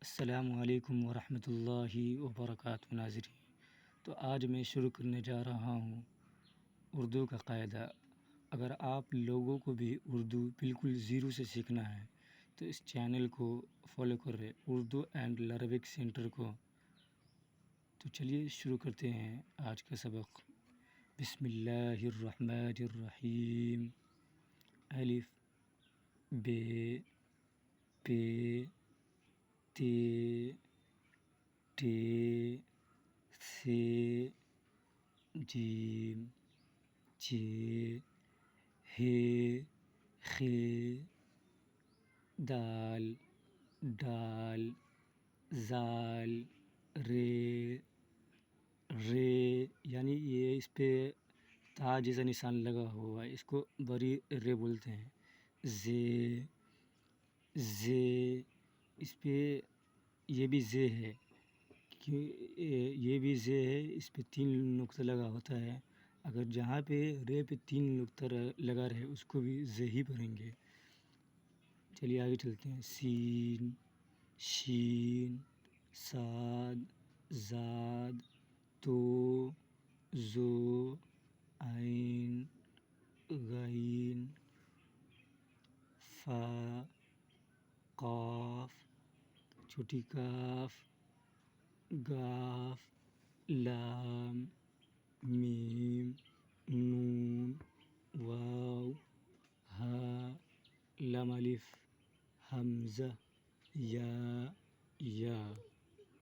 السلام علیکم ورحمۃ اللہ وبرکاتہ ناظرین۔ تو آج میں شروع کرنے جا رہا ہوں اردو کا قاعدہ۔ اگر آپ لوگوں کو بھی اردو بالکل زیرو سے سیکھنا ہے تو اس چینل کو فالو کر رہے اردو اینڈ لروک سینٹر کو۔ تو چلیے شروع کرتے ہیں آج کا سبق۔ بسم اللہ الرحمن الرحیم۔ الف ب پ ت ٹ ث ج چ ح خ دال ڈال ذال ر یعنی یہ اس پہ تا جیسا نشان لگا ہوا ہے، اس کو بڑی ر بولتے ہیں۔ ز اس پہ یہ بھی ز ہے، یہ بھی ز ہے، اس پہ 3 نقطہ لگا ہوتا ہے۔ اگر جہاں پہ ر پہ 3 نقطہ لگا رہے اس کو بھی ز ہی پڑھیں گے۔ چلیے آگے چلتے ہیں۔ سین شین صاد زاد تو زو عین غین فا قاف چھوٹی کاف گاف لام میم نون واو ہا لام الف حمزہ یا